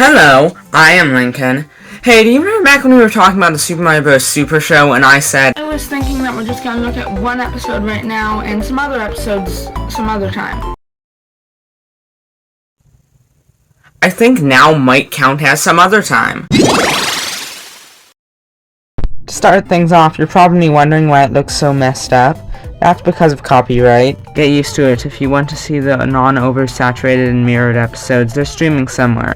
Hello, I am Lincoln. Hey, do you remember back when we were talking about the Super Mario Bros. Super Show and I said, I was thinking that we're just gonna look at one episode right now and some other episodes some other time. I think now might count as some other time. To start things off, you're probably wondering why it looks so messed up. That's because of copyright. Get used to it. If you want to see the non-oversaturated and mirrored episodes, they're streaming somewhere.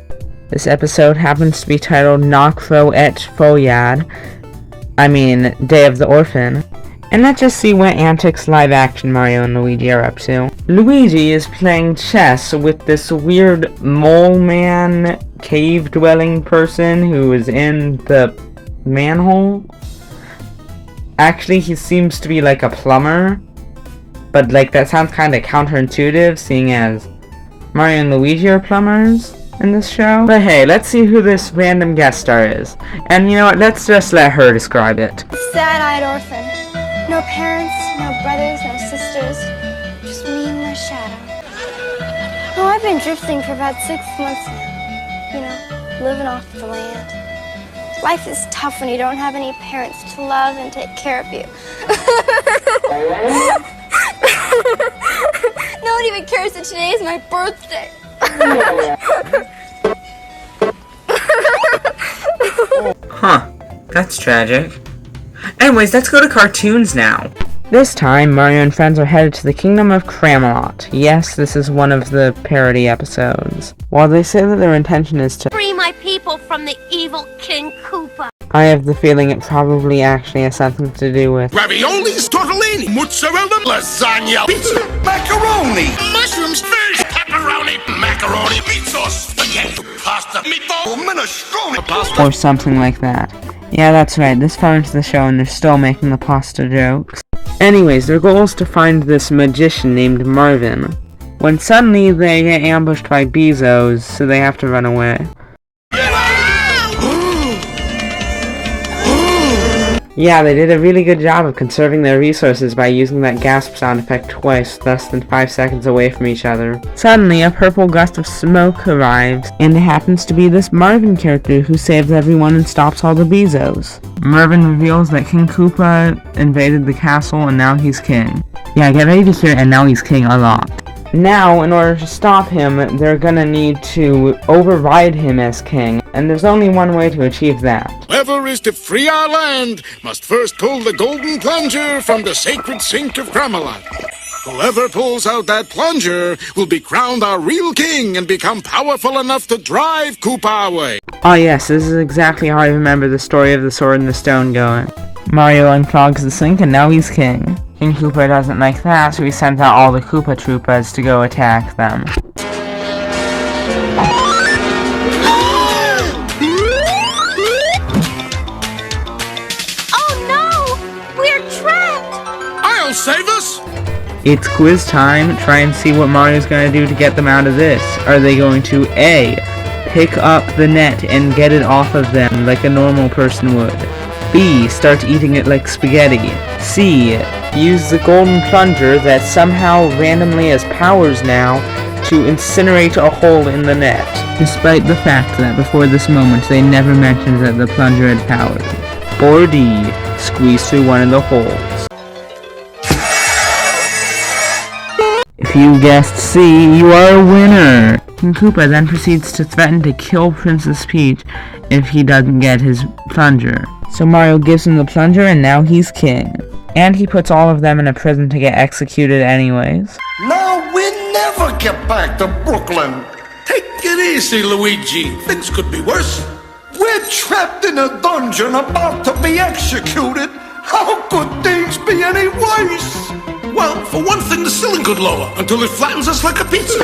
This episode happens to be titled Knockfro et Foyad. Day of the Orphan. And let's just see what antics live-action Mario and Luigi are up to. Luigi is playing chess with this weird mole man, cave-dwelling person who is in the manhole. Actually, he seems to be like a plumber, but that sounds kind of counterintuitive, seeing as Mario and Luigi are plumbers in this show. But hey, let's see who this random guest star is. And you know what, let's just let her describe it. Sad-eyed orphan. No parents, no brothers, no sisters. Just me and my shadow. Oh, I've been drifting for about 6 months now. Living off the land. Life is tough when you don't have any parents to love and take care of you. No one even cares that today is my birthday. Huh, that's tragic. Anyways, let's go to cartoons now. This time, Mario and friends are headed to the Kingdom of Cramelot. Yes, this is one of the parody episodes. While they say that their intention is to free my people from the evil King Koopa, I have the feeling it probably actually has something to do with raviolis, tortellini, mozzarella, lasagna, pizza, macaroni, mushrooms, fish, pepperoni, macaroni, pizza, spaghetti, pasta, meatball, minestrone, pasta, or something like that. Yeah, that's right, this far into the show and they're still making the pasta jokes. Anyways, their goal is to find this magician named Marvin, when suddenly they get ambushed by Bezos, so they have to run away. Yeah, they did a really good job of conserving their resources by using that gasp sound effect twice, less than 5 seconds away from each other. Suddenly, a purple gust of smoke arrives, and it happens to be this Marvin character who saves everyone and stops all the Bezos. Marvin reveals that King Koopa invaded the castle and now he's king. Yeah, get ready to hear and now he's king a lot. Now, in order to stop him, they're gonna need to override him as king, and there's only one way to achieve that. Whoever is to free our land must first pull the golden plunger from the sacred sink of Cramelot. Whoever pulls out that plunger will be crowned our real king and become powerful enough to drive Koopa away. Oh yes, this is exactly how I remember the story of the Sword and the Stone going. Mario unclogs the sink and now he's king. King Koopa doesn't like that, so he sends out all the Koopa Troopas to go attack them. oh no! We're trapped! I'll save us! It's quiz time. Try and see what Mario's gonna do to get them out of this. Are they going to A, pick up the net and get it off of them like a normal person would? B, start eating it like spaghetti? C, use the golden plunger that somehow randomly has powers now to incinerate a hole in the net, despite the fact that before this moment they never mentioned that the plunger had powers. Or D, squeeze through one of the holes. If you guessed C, you are a winner! King Koopa then proceeds to threaten to kill Princess Peach if he doesn't get his plunger. So Mario gives him the plunger and now he's king. And he puts all of them in a prison to get executed anyways. Now we never get back to Brooklyn. Take it easy, Luigi. Things could be worse. We're trapped in a dungeon about to be executed. How could things be any worse? Well, for one thing, the ceiling could lower until it flattens us like a pizza.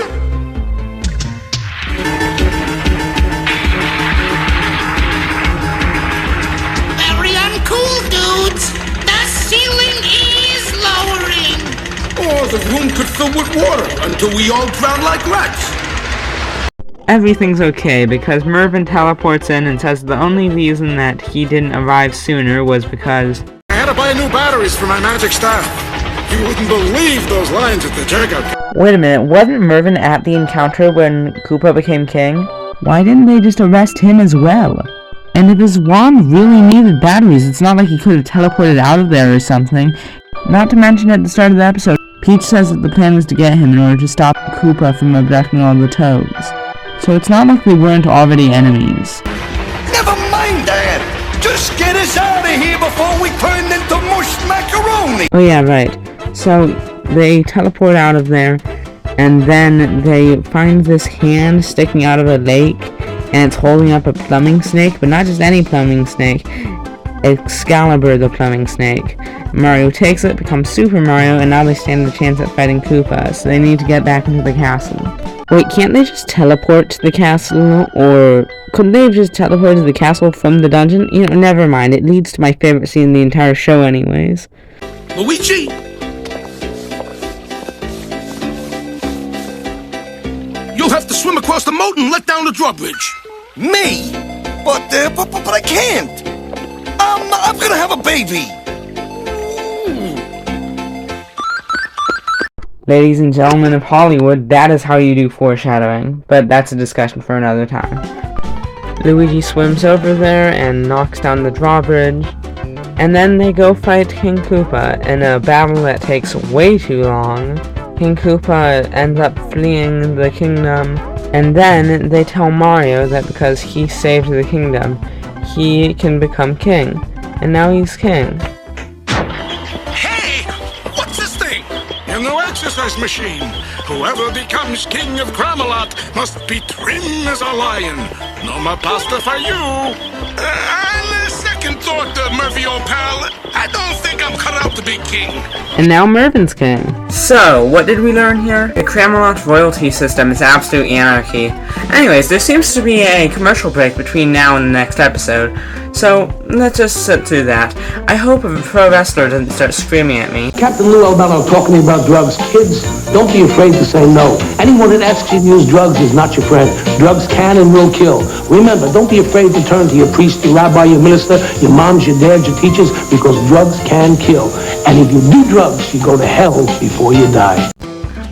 Very uncool, dudes! The ceiling is lowering! Or the room could fill with water until we all drown like rats. Everything's okay because Mervin teleports in and says the only reason that he didn't arrive sooner was because I had to buy new batteries for my magic staff. You wouldn't believe those lines at the checkout. Wait a minute, wasn't Mervin at the encounter when Koopa became king? Why didn't they just arrest him as well? And if his wand really needed batteries, it's not like he could have teleported out of there or something. Not to mention at the start of the episode, Peach says that the plan was to get him in order to stop Koopa from abducting all the Toads. So it's not like they weren't already enemies. Never mind that. Just get us out of here before we turn into mushed macaroni. Oh yeah, right. So they teleport out of there, and then they find this hand sticking out of a lake, and it's holding up a plumbing snake, but not just any plumbing snake. Excalibur, the plumbing snake. Mario takes it, becomes Super Mario, and now they stand a chance at fighting Koopa, so they need to get back into the castle. Wait, can't they just teleport to the castle, or couldn't they have just teleported to the castle from the dungeon? You know, never mind, it leads to my favorite scene in the entire show anyways. Luigi! You'll have to swim across the moat and let down the drawbridge. Me? But I can't. I'm gonna have a baby. Ladies and gentlemen of Hollywood, that is how you do foreshadowing, but that's a discussion for another time. Luigi swims over there and knocks down the drawbridge, and then they go fight King Koopa in a battle that takes way too long. King Koopa ends up fleeing the kingdom, and then they tell Mario that because he saved the kingdom, he can become king, and now he's king. Hey! What's this thing? A new exercise machine. Whoever becomes king of Camelot must be trim as a lion. No more pasta for you. On a second thought, Murphy, old pal, I don't think I'm cut out to be king. And now Mervin's king. So, what did we learn here? The Camelot royalty system is absolute anarchy. Anyways, there seems to be a commercial break between now and the next episode, so let's just sit through that. I hope a pro wrestler doesn't start screaming at me. Captain Lou Albano talking about drugs. Kids, don't be afraid to say no. Anyone that asks you to use drugs is not your friend. Drugs can and will kill. Remember, don't be afraid to turn to your priest, your rabbi, your minister, your moms, your dads, your teachers, because drugs can kill. And if you do drugs, you go to hell before you die.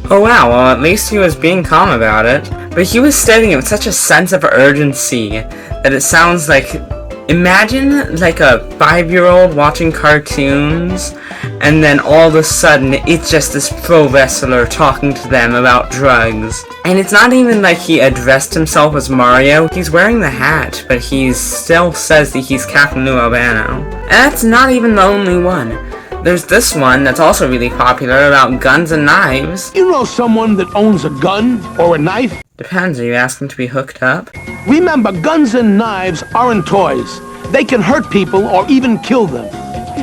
Oh wow, well at least he was being calm about it. But he was stating it with such a sense of urgency that it sounds like... Imagine like a 5-year-old watching cartoons, and then all of a sudden it's just this pro wrestler talking to them about drugs. And it's not even like he addressed himself as Mario. He's wearing the hat, but he still says that he's Captain Lou Albano. And that's not even the only one. There's this one that's also really popular about guns and knives. You know someone that owns a gun or a knife? Depends, are you asking to be hooked up? Remember, guns and knives aren't toys. They can hurt people or even kill them.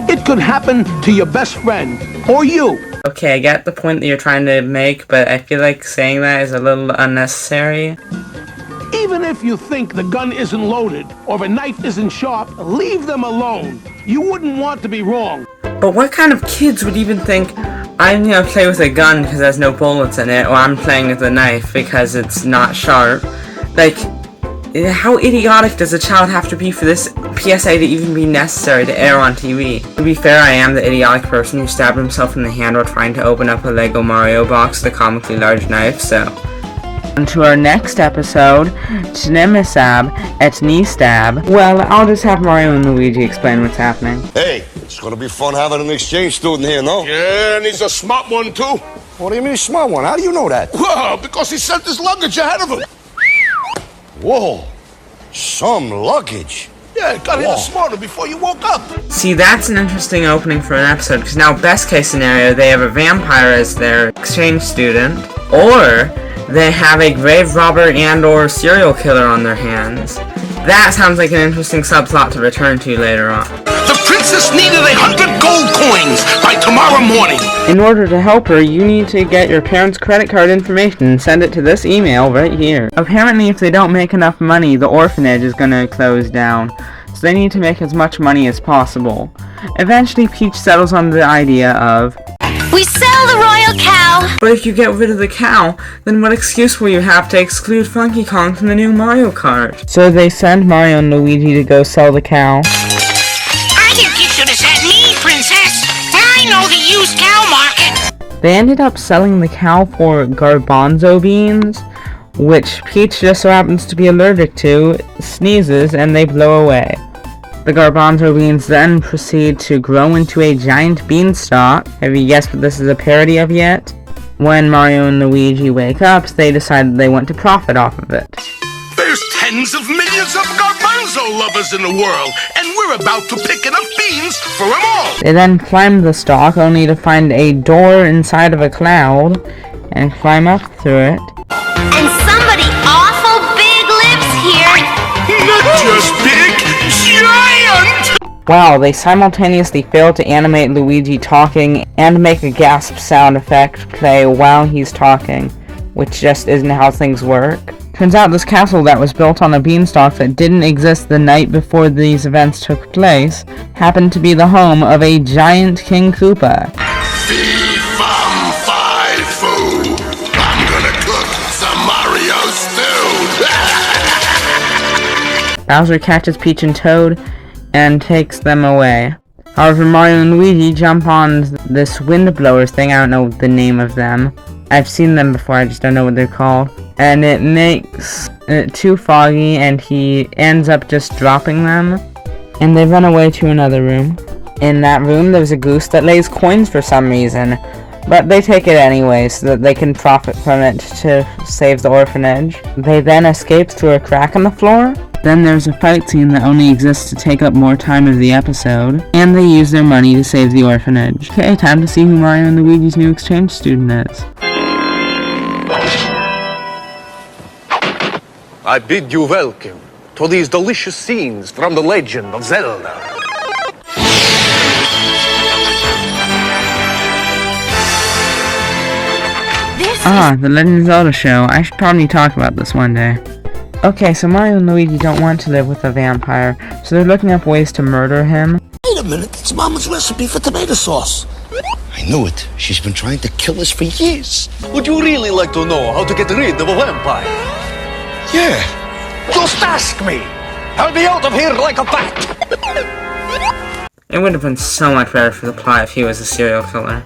It could happen to your best friend or you. Okay, I get the point that you're trying to make, but I feel like saying that is a little unnecessary. Even if you think the gun isn't loaded or the knife isn't sharp, leave them alone. You wouldn't want to be wrong. But what kind of kids would even think, I'm gonna play with a gun because there's no bullets in it, or I'm playing with a knife because it's not sharp? Like, how idiotic does a child have to be for this PSA to even be necessary to air on TV? To be fair, I am the idiotic person who stabbed himself in the hand while trying to open up a Lego Mario box with a comically large knife, so... On to our next episode, Tnemisab et Nistab. Well, I'll just have Mario and Luigi explain what's happening. Hey, it's gonna be fun having an exchange student here, no? Yeah, and he's a smart one, too. What do you mean, smart one? How do you know that? Well, because he sent his luggage ahead of him. Whoa, some luggage. Yeah, got here smarter before you woke up. See, that's an interesting opening for an episode, because now, best case scenario, they have a vampire as their exchange student, or they have a grave robber and or serial killer on their hands. That sounds like an interesting subplot to return to later on. The princess needed 100 gold coins by tomorrow morning. In order to help her, you need to get your parents' credit card information and send it to this email right here. Apparently, if they don't make enough money, the orphanage is gonna close down, so they need to make as much money as possible. Eventually, Peach settles on the idea of, We sell the royal cow. but if you get rid of the cow, then what excuse will you have to exclude Funky Kong from the new Mario Kart? So they send Mario and Luigi to go sell the cow. I think you should have sent me, princess. I know the used cow market. They ended up selling the cow for garbanzo beans, which Peach just so happens to be allergic to, sneezes, and they blow away. The garbanzo beans then proceed to grow into a giant beanstalk. Have you guessed what this is a parody of yet? When Mario and Luigi wake up, they decide that they want to profit off of it. There's tens of millions of garbanzo lovers in the world, and we're about to pick enough beans for them all. They then climb the stalk, only to find a door inside of a cloud, and climb up through it. And somebody awful big lives here. Not just big, giant! Wow, they simultaneously fail to animate Luigi talking and make a gasp sound effect play while he's talking, which just isn't how things work. Turns out this castle that was built on a beanstalk that didn't exist the night before these events took place happened to be the home of a giant King Koopa. Fee-fum-fi-foo. I'm gonna cook some Mario stew. Bowser catches Peach and Toad and takes them away. However, Mario and Luigi jump on this windblower thing. I don't know the name of them. I've seen them before, I just don't know what they're called. And it makes it too foggy, and he ends up just dropping them. And they run away to another room. In that room, there's a goose that lays coins for some reason. But they take it anyway, so that they can profit from it to save the orphanage. They then escape through a crack in the floor. Then there's a fight scene that only exists to take up more time of the episode. And they use their money to save the orphanage. Okay, time to see who Mario and Luigi's new exchange student is. I bid you welcome to these delicious scenes from the Legend of Zelda. The Legend of Zelda show. I should probably talk about this one day. Okay, so Mario and Luigi don't want to live with a vampire, so they're looking up ways to murder him. Wait a minute, it's Mama's recipe for tomato sauce. I knew it. She's been trying to kill us for years. Would you really like to know how to get rid of a vampire? Yeah. Just ask me! I'll be out of here like a bat! It would have been so much better for the plot if he was a serial killer.